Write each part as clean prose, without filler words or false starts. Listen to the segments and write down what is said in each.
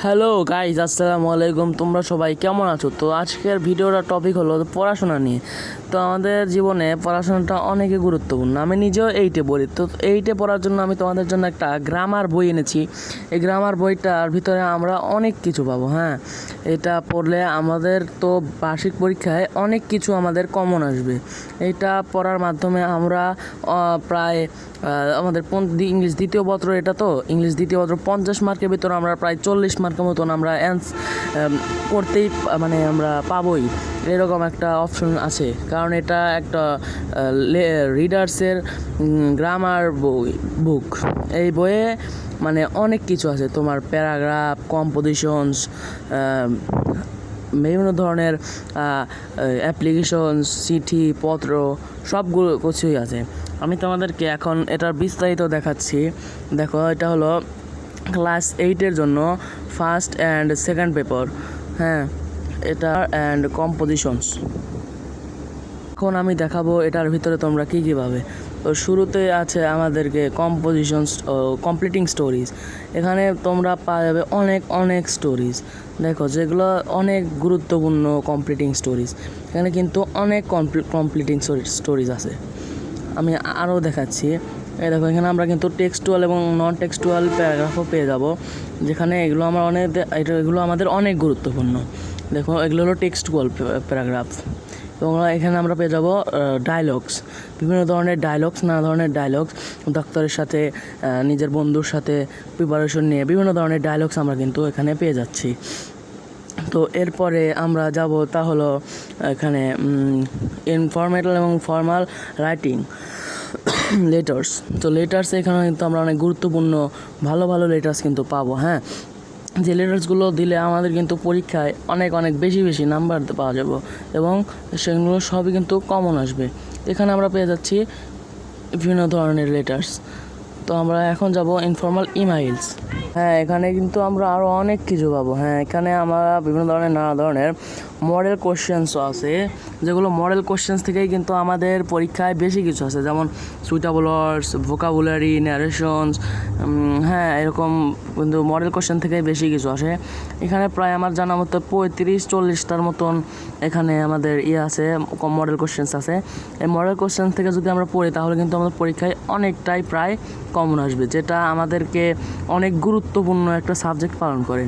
Hello guys, আসসালামু আলাইকুম। তোমরা সবাই কেমন আছো? তো আজকের ভিডিওর টপিক হলো পড়াশোনা নিয়ে। তো আমাদের জীবনে পড়াশোনাটা অনেকই গুরুত্বপূর্ণ। আমি নিজেও এইটে পড়ি। তো এইটে পড়ার জন্য আমি তোমাদের জন্য একটা গ্রামার বই এনেছি। এই গ্রামার বইটার ভিতরে আমরা অনেক কিছু পাবো। এটা পড়লে আমাদের তো বার্ষিক পরীক্ষায় অনেক কিছু আমাদের কমন আসবে। এইটা পড়ার মাধ্যমে আমরা প্রায় আমাদের ইংলিশ দ্বিতীয় পত্র, এটা তো ইংলিশ দ্বিতীয় পত্র 50 মার্কের ভিতরে আমরা প্রায় 40 মার্কের মতন আমরা করতেই মানে আমরা পাবোই, এরকম একটা অপশন আছে। কারণ এটা একটা রিডার্সের গ্রামার বুক। এই বইয়ে মানে অনেক কিছু আছে, তোমার প্যারাগ্রাফ, কম্পোজিশনস, বিভিন্ন ধরনের অ্যাপ্লিকেশনস, চিঠি পত্র, সবগুলো কিছুই আছে। আমি তোমাদেরকে এখন এটার বিস্তারিত দেখাচ্ছি। দেখো, এটা হলো ক্লাস 8-এর জন্য ফার্স্ট অ্যান্ড সেকেন্ড পেপার। এটা অ্যান্ড কম্পোজিশনস। এখন আমি দেখাবো এটার ভিতরে তোমরা কী কী পাবে। তো শুরুতে আছে আমাদেরকে কম্পোজিশনস, কমপ্লিটিং স্টোরিজ। এখানে তোমরা পাওয়া যাবে অনেক স্টোরিজ। দেখো, যেগুলো অনেক গুরুত্বপূর্ণ কমপ্লিটিং স্টোরিজ। এখানে কিন্তু অনেক কমপ্লিটিং স্টোরিজ আছে। আমি আরও দেখাচ্ছি। এই দেখো, এখানে আমরা কিন্তু টেক্সটুয়াল এবং নন টেক্সটুয়াল প্যারাগ্রাফও পেয়ে যাব, যেখানে এগুলো এগুলো আমাদের অনেক গুরুত্বপূর্ণ। দেখো, এগুলো হলো টেক্সটুয়াল প্যারাগ্রাফ। এবং এখানে আমরা পেয়ে যাব ডায়লগস, বিভিন্ন ধরনের ডায়লগস, নানা ধরনের ডায়লগস, ডাক্তারের সাথে, নিজের বন্ধুর সাথে প্রিপারেশন নিয়ে বিভিন্ন ধরনের ডায়লগস আমরা কিন্তু এখানে পেয়ে যাচ্ছি। তো এরপরে আমরা যাব, তা হলো এখানে ইনফরমেটাল এবং ফর্মাল রাইটিং, লেটার্স। তো লেটার্স এখানে কিন্তু আমরা অনেক গুরুত্বপূর্ণ ভালো লেটার্স কিন্তু পাবো। যে লেটার্সগুলো দিলে আমাদের কিন্তু পরীক্ষায় অনেক বেশি নাম্বার পাওয়া যাবে এবং সেগুলো সবই কিন্তু কমন আসবে। এখানে আমরা পেয়ে যাচ্ছি বিভিন্ন ধরনের লেটার্স। তো আমরা এখন যাব ইনফর্মাল ইমেইলস। এখানে কিন্তু আমরা আরও অনেক কিছু পাবো। এখানে আমরা বিভিন্ন ধরনের নানা ধরনের মডেল কোশ্চেন্সও আছে, যেগুলো মডেল কোশ্চেন্স থেকেই কিন্তু আমাদের পরীক্ষায় বেশি কিছু আছে, যেমন সুইটেবল ওয়ার্ডস, ভোকাবুলারি, ন্যারেশনস। এরকম কিন্তু মডেল কোশ্চেন থেকেই বেশি কিছু আসে। এখানে প্রায় আমার জানা মতো 35-40টার মতন এখানে আমাদের আছে, মডেল কোশ্চেন্স আছে। এই মডেল কোশ্চেন থেকে যদি আমরা পড়ি, তাহলে কিন্তু আমাদের পরীক্ষায় অনেকটাই প্রায় কমন আসবে, যেটা আমাদেরকে অনেক গুরুত্বপূর্ণ একটা সাবজেক্ট পালন করে।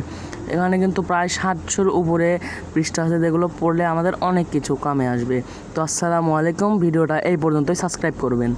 এখানে কিন্তু প্রায় 700-র উপরে পৃষ্ঠা আছে, যেগুলো পড়লে আমাদের অনেক কিছু কামে আসবে। তো আসসালামু আলাইকুম, ভিডিওটা এই পর্যন্তই, সাবস্ক্রাইব করবেন।